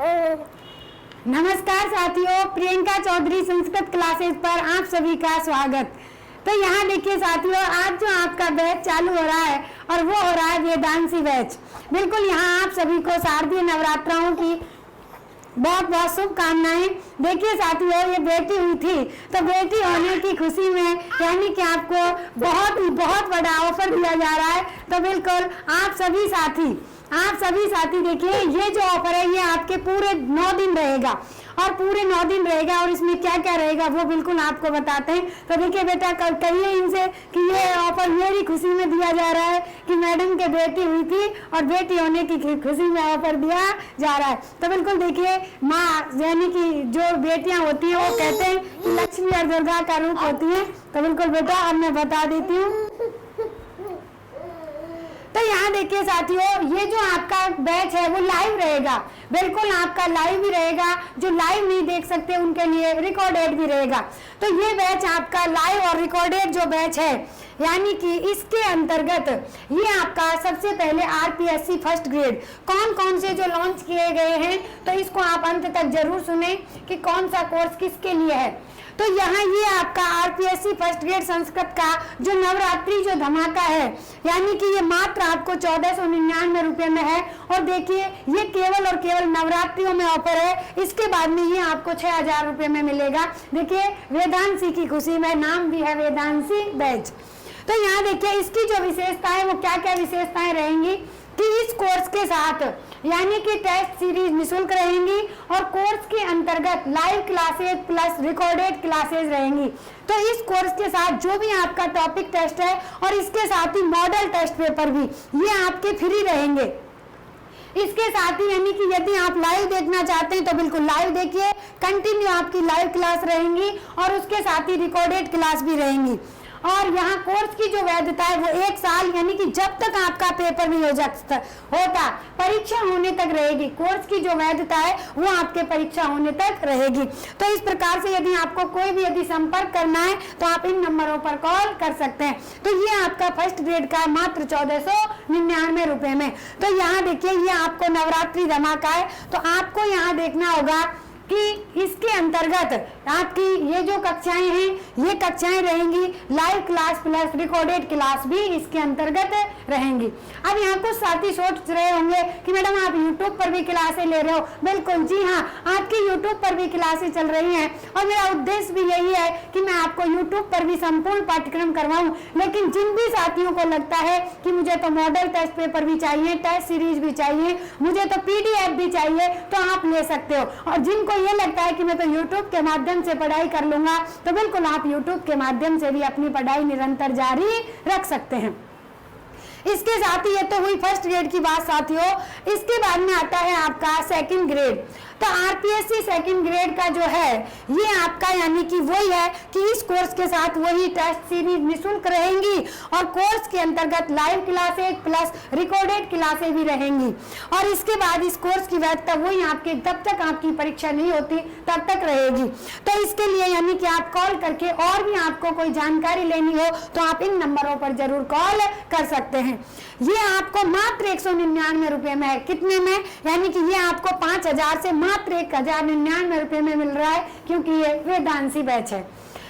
नमस्कार साथियों, प्रियंका चौधरी संस्कृत क्लासेस पर आप सभी का स्वागत। तो यहाँ देखिए साथियों, आज जो आपका बैच चालू हो रहा है और वो हो रहा है वेदांशी बैच। बिल्कुल यहाँ आप सभी को शारदीय नवरात्राओं की बहुत बहुत शुभकामनाएं। देखिए साथियों, ये बेटी हुई थी तो बेटी होने की खुशी में यानी कि आपको बहुत बड़ा ऑफर दिया जा रहा है। तो बिल्कुल आप सभी साथी देखिए, ये जो ऑफर है ये आपके पूरे 9 दिन रहेगा और पूरे 9 दिन रहेगा। और इसमें क्या क्या रहेगा वो बिल्कुल आपको बताते हैं। तो देखिए बेटा, कहिए इनसे कि ये ऑफर मेरी खुशी में दिया जा रहा है कि मैडम के बेटी हुई थी और बेटी होने की खुशी में ऑफर दिया जा रहा है। तो बिल्कुल देखिए, माँ यानी कि जो बेटियां होती हैं वो कहते हैं कि लक्ष्मी और दुर्गा का रूप होती है। तो बिल्कुल बेटा, अब मैं बता देती हूँ। तो यहाँ देखिए साथियों, ये जो आपका बैच है वो लाइव रहेगा। बिल्कुल आपका लाइव ही रहेगा। जो लाइव नहीं देख सकते उनके लिए रिकॉर्डेड भी रहेगा। तो ये बैच आपका लाइव और रिकॉर्डेड जो बैच है, यानी कि इसके अंतर्गत ये आपका सबसे पहले आरपीएससी फर्स्ट ग्रेड कौन कौन से जो लॉन्च किए गए हैं, तो इसको आप अंत तक जरूर सुने कि कौन सा कोर्स किसके लिए है। तो यहाँ ये आपका आरपीएससी फर्स्ट ग्रेड संस्कृत का जो नवरात्रि जो धमाका है, यानी कि ये मात्र आपको 1499 रुपए में है। और देखिए, ये केवल और केवल नवरात्रियों में ऑफर है। इसके बाद में ये आपको 6000 रुपए में मिलेगा। देखिए, वेदांशी की खुशी में नाम भी है वेदांशी बैच। तो यहाँ देखिए, इसकी जो विशेषता है वो क्या क्या विशेषताएं रहेंगी कि इस कोर्स के साथ यानी कि टेस्ट सीरीज निःशुल्क रहेंगी और कोर्स के अंतर्गत live classes plus recorded classes रहेंगी। तो इस कोर्स के साथ जो भी आपका टॉपिक टेस्ट है और इसके साथ ही मॉडल टेस्ट पेपर भी ये आपके फ्री रहेंगे। इसके साथ ही यानी कि यदि आप लाइव देखना चाहते हैं तो बिल्कुल लाइव देखिए, कंटिन्यू आपकी लाइव क्लास रहेंगी और उसके साथ ही रिकॉर्डेड क्लास भी रहेंगी। और यहाँ कोर्स की जो वैधता है वो 1 साल यानी कि जब तक आपका पेपर नहीं होता परीक्षा होने तक रहेगी। कोर्स की जो वैधता है वो आपके परीक्षा होने तक रहेगी। तो इस प्रकार से यदि आपको कोई भी यदि संपर्क करना है तो आप इन नंबरों पर कॉल कर सकते हैं। तो ये आपका फर्स्ट ग्रेड का मात्र 1499 रुपए में। तो यहाँ देखिए, ये आपको नवरात्रि धमाका है। तो आपको यहाँ देखना होगा कि इसके अंतर्गत आपकी ये जो कक्षाएं हैं ये कक्षाएं रहेंगी live class plus recorded class भी इसके अंतर्गत रहेंगी। अब यहाँ कुछ साथी सोच रहे होंगे कि मैडम आप YouTube पर भी क्लासें ले रहे हो। बिल्कुल जी हाँ, आपकी YouTube पर भी क्लासें चल रही हैं और मेरा उद्देश्य भी यही है कि मैं आपको YouTube पर भी संपूर्ण पाठ्यक्रम करवाऊं। लेकिन जिन भी साथियों को लगता है कि मुझे तो मॉडल टेस्ट पेपर भी चाहिए, टेस्ट सीरीज भी चाहिए, मुझे तो PDF भी चाहिए, तो आप ले सकते हो। और जिनको ये लगता है कि मैं तो YouTube के माध्यम से पढ़ाई कर लूंगा, तो बिल्कुल आप YouTube के माध्यम से भी अपनी पढ़ाई निरंतर जारी रख सकते हैं। इसके साथ ही ये तो हुई फर्स्ट ग्रेड की बात साथियों। इसके बाद में आता है आपका सेकंड ग्रेड। तो आरपीएससी सेकंड ग्रेड का जो है ये आपका यानी कि वही है कि इस कोर्स के साथ वही टेस्ट सीरीज निःशुल्क रहेंगी और कोर्स के अंतर्गत live classes plus recorded classes भी रहेंगी। और इसके बाद इस कोर्स की वैधता वही आपके तब तक आपकी परीक्षा नहीं होती तब तक रहेगी। तो इसके लिए यानी कि आप कॉल करके और भी आपको कोई जानकारी लेनी हो तो आप इन नंबरों पर जरूर कॉल कर सकते हैं। ये आपको मात्र 199 रुपए में है। कितने में? यानी कि ये आपको 5000 से मात्र 1099 रुपए में मिल रहा है, क्योंकि ये वेदांशी बैच है।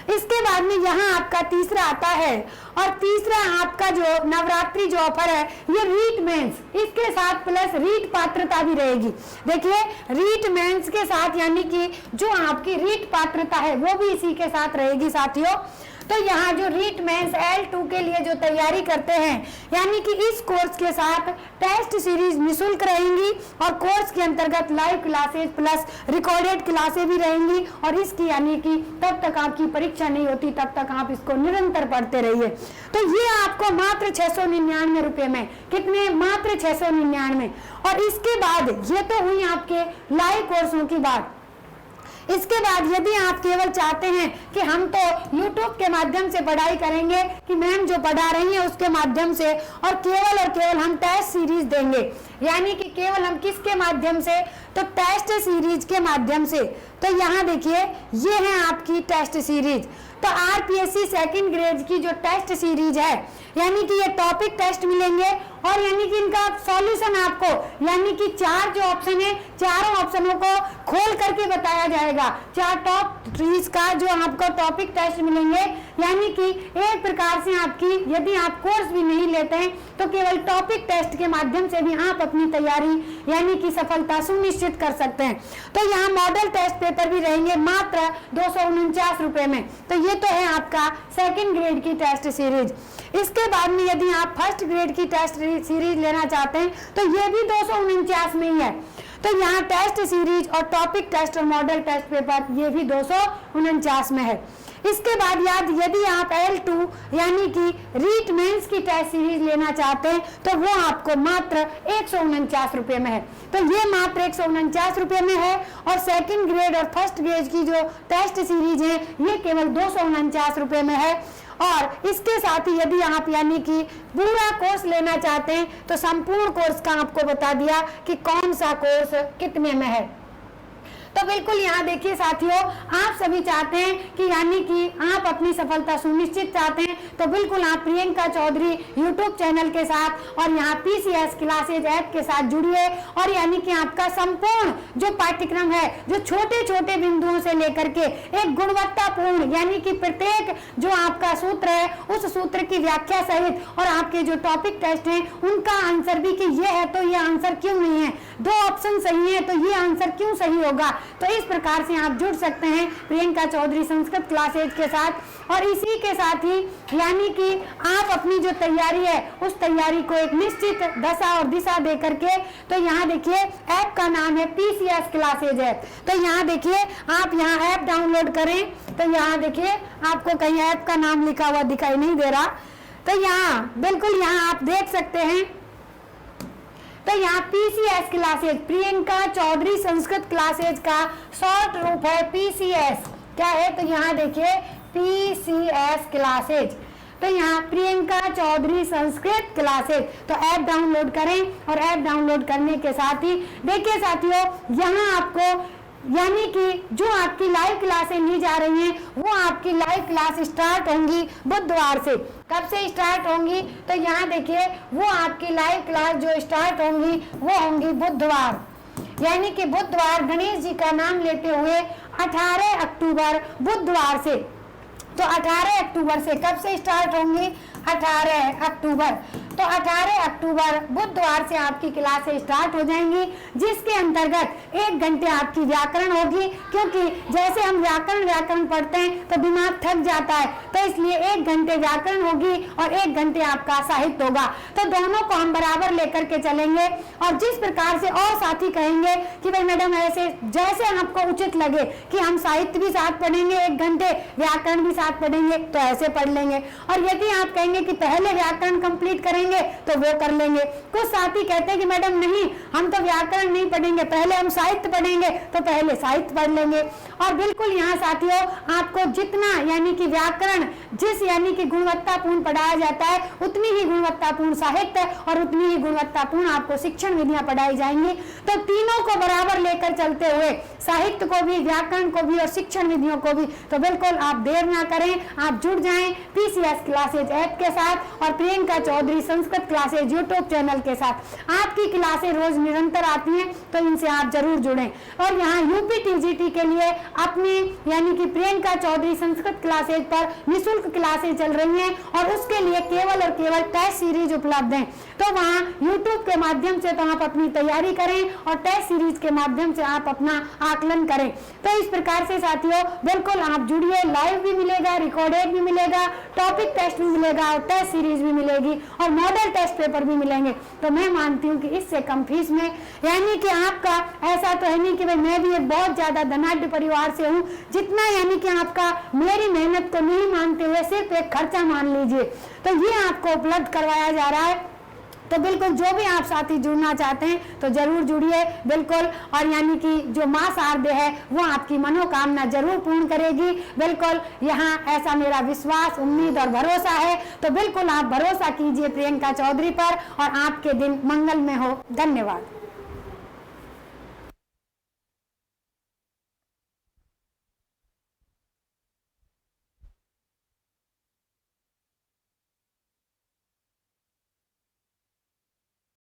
इसके बाद में यहाँ आपका तीसरा आता है और तीसरा आपका जो नवरात्रि जो ऑफर है ये रीट मेंस, इसके साथ प्लस रीट पात्रता भी रहेगी। देखिए, रीट मेंस के साथ यानी कि जो आपकी रीट पात्रता है वो भी इसी के साथ रहेगी साथियों। तो यहाँ जो रीट मेंस L2 के लिए जो तैयारी करते हैं यानी कि इस कोर्स के साथ टेस्ट सीरीज निःशुल्क रहेंगी और कोर्स के अंतर्गत live classes plus recorded classes भी रहेंगी। और इसकी यानी कि तब तक आपकी परीक्षा नहीं होती तब तक आप इसको निरंतर पढ़ते रहिए। तो ये आपको मात्र 699 रुपए में। कितने? मात्र 699। और इसके बाद ये तो हुई आपके लाइव कोर्सों की बात। इसके बाद यदि आप केवल चाहते हैं कि हम तो YouTube के माध्यम से पढ़ाई करेंगे कि मैम जो पढ़ा रही है उसके माध्यम से और केवल हम टेस्ट सीरीज देंगे, यानी कि केवल हम किसके माध्यम से, तो टेस्ट सीरीज के माध्यम से। तो यहाँ देखिए ये है आपकी टेस्ट सीरीज। तो आरपीएससी सेकंड ग्रेड की जो टेस्ट सीरीज है, यानी कि ये टॉपिक टेस्ट मिलेंगे और यानी कि इनका सॉल्यूशन आपको, यानी कि 4 जो ऑप्शन है, चारों ऑप्शनों को खोल करके बताया जाएगा। 4 टॉप ट्रीज का जो आपको टॉपिक टेस्ट मिलेंगे, यानी कि एक प्रकार से आपकी, यदि आप कोर्स भी नहीं लेते हैं तो केवल टॉपिक टेस्ट के माध्यम से भी आप अपनी तैयारी यानी कि सफलता सुनिश्चित कर सकते हैं। तो यहाँ मॉडल टेस्ट पेपर भी रहेंगे मात्र 249 रुपए में। तो ये तो है आपका सेकंड ग्रेड की टेस्ट सीरीज। इसके बाद में यदि आप फर्स्ट ग्रेड की टेस्ट सीरीज लेना चाहते हैं तो ये भी 249 में ही है। तो यहाँ टेस्ट सीरीज और टॉपिक टेस्ट और मॉडल टेस्ट पेपर ये भी 249 में है। इसके बाद यदि आप L2 यानी कि रीट मेंस की टेस्ट सीरीज लेना चाहते हैं तो वो आपको मात्र 149 रुपए में है। तो ये मात्र 149 रुपए में है और सेकंड ग्रेड और फर्स्ट ग्रेड की जो टेस्ट सीरीज है ये केवल 249 रुपए में है। और इसके साथ ही यदि आप यानी कि पूरा कोर्स लेना चाहते हैं तो संपूर्ण कोर्स का आपको बता दिया कि कौन सा कोर्स कितने में है। तो बिल्कुल यहाँ देखिए साथियों, आप सभी चाहते हैं कि यानी कि आप अपनी सफलता सुनिश्चित चाहते हैं तो बिल्कुल आप प्रियंका चौधरी यूट्यूब चैनल के साथ और यहाँ पीसीएस क्लासेज ऐप के साथ जुड़िए और यानी कि आपका संपूर्ण जो पाठ्यक्रम है, जो छोटे छोटे बिंदुओं से लेकर के एक गुणवत्तापूर्ण यानी कि प्रत्येक जो आपका सूत्र है उस सूत्र की व्याख्या सहित और आपके जो टॉपिक टेस्ट हैं उनका आंसर भी कि ये है तो ये आंसर क्यों नहीं है, 2 ऑप्शन सही है तो ये आंसर क्यों सही होगा। तो इस प्रकार से आप जुड़ सकते हैं प्रियंका चौधरी संस्कृत क्लासेज के साथ। और इसी के साथ ही यानी कि आप अपनी जो तैयारी है उस तैयारी को एक निश्चित दशा और दिशा दे करके, तो यहाँ देखिए ऐप का नाम है पीसीएस क्लासेज ऐप। तो यहाँ देखिए आप यहाँ ऐप डाउनलोड करें तो यहाँ देखिए आपको कहीं ऐप का नाम लिखा हुआ दिखाई नहीं दे रहा, तो यहाँ बिल्कुल यहाँ आप देख सकते हैं। तो यहाँ PCS classes, Priyanka Chaudhary Sanskrit classes का शॉर्ट रूप है पीसीएस। क्या है तो यहाँ देखिए पीसीएस क्लासेज। तो यहाँ प्रियंका चौधरी संस्कृत क्लासेज। तो ऐप डाउनलोड करें और ऐप डाउनलोड करने के साथ ही देखिए साथियों, यहाँ आपको यानी कि जो आपकी लाइव क्लासें ली जा रही हैं वो आपकी लाइव क्लास स्टार्ट होंगी बुधवार से। कब से स्टार्ट होंगी तो यहाँ देखिए वो आपकी लाइव क्लास जो स्टार्ट होंगी वो होंगी बुधवार, यानी कि बुधवार गणेश जी का नाम लेते हुए 18 अक्टूबर बुधवार से। तो 18 अक्टूबर से कब से स्टार्ट होंगी, 18 अक्टूबर। तो 18 अक्टूबर बुधवार से आपकी क्लासें स्टार्ट हो जाएंगी, जिसके अंतर्गत 1 घंटे आपकी व्याकरण होगी, क्योंकि जैसे हम व्याकरण पढ़ते हैं तो दिमाग थक जाता है, तो इसलिए 1 घंटे व्याकरण होगी और 1 घंटे आपका साहित्य होगा। तो दोनों को हम बराबर लेकर के चलेंगे और जिस प्रकार से और साथी कहेंगे कि भाई मैडम ऐसे जैसे आपको उचित लगे कि हम साहित्य भी साथ पढ़ेंगे 1 घंटे, व्याकरण भी साथ पढ़ेंगे तो ऐसे पढ़ लेंगे। और यदि आप कहेंगे कि पहले व्याकरण कंप्लीट करेंगे तो वो कर लेंगे। कुछ साथी कहते हैं कि मैडम नहीं, हम तो व्याकरण नहीं पढ़ेंगे, पहले हम साहित्य पढ़ेंगे, तो पहले साहित्य पढ़ लेंगे। और बिल्कुल यहाँ साथियों आपको जितना यानी कि व्याकरण जिस यानी कि गुणवत्तापूर्ण पढ़ाया जाता है उतनी ही गुणवत्तापूर्ण साहित्य और उतनी ही गुणवत्तापूर्ण आपको शिक्षण विधियां पढ़ाई जाएंगी। तो तीनों को बराबर लेकर चलते हुए साहित्य को भी, व्याकरण को भी और शिक्षण विधियों को भी। तो बिल्कुल आप देर ना करें, आप जुड़ जाएं पीसीएस क्लासेज ऐप के साथ और Priyanka Chaudhary Sanskrit classes YouTube channel के साथ। आपकी क्लासें रोज निरंतर आती हैं तो इनसे आप जरूर जुड़ें। और यहाँ यूपी टीजीटी के लिए अपने यानी कि प्रियंका चौधरी संस्कृत क्लासेज पर निःशुल्क क्लासें चल रही हैं और उसके लिए केवल और केवल टेस्ट सीरीज उपलब्ध है। तो वहाँ यूट्यूब के माध्यम से तो आप अपनी तैयारी करें और टेस्ट सीरीज के माध्यम से आप अपना आकलन करें। तो इस प्रकार से साथियों बिल्कुल आप जुड़िए, लाइव भी मिलेगा, रिकॉर्डेड भी मिलेगा, टॉपिक टेस्ट भी मिलेगा और टेस्ट सीरीज भी मिलेगी और मॉडल टेस्ट पेपर भी मिलेंगे। तो मैं मानती हूँ कि इससे कम फीस में यानी कि आपका ऐसा तो है नहीं कि भाई मैं भी एक बहुत ज्यादा धनाढ्य परिवार से हूँ, जितना यानी कि आपका मेरी मेहनत को नहीं मानते हुए सिर्फ एक खर्चा मान लीजिए, तो ये आपको उपलब्ध करवाया जा रहा है। तो बिल्कुल जो भी आप साथी जुड़ना चाहते हैं तो जरूर जुड़िए बिल्कुल। और यानी कि जो माँ शारदे है वो आपकी मनोकामना जरूर पूर्ण करेगी बिल्कुल, यहाँ ऐसा मेरा विश्वास, उम्मीद और भरोसा है। तो बिल्कुल आप भरोसा कीजिए प्रियंका चौधरी पर और आपके दिन मंगलमय हो। धन्यवाद।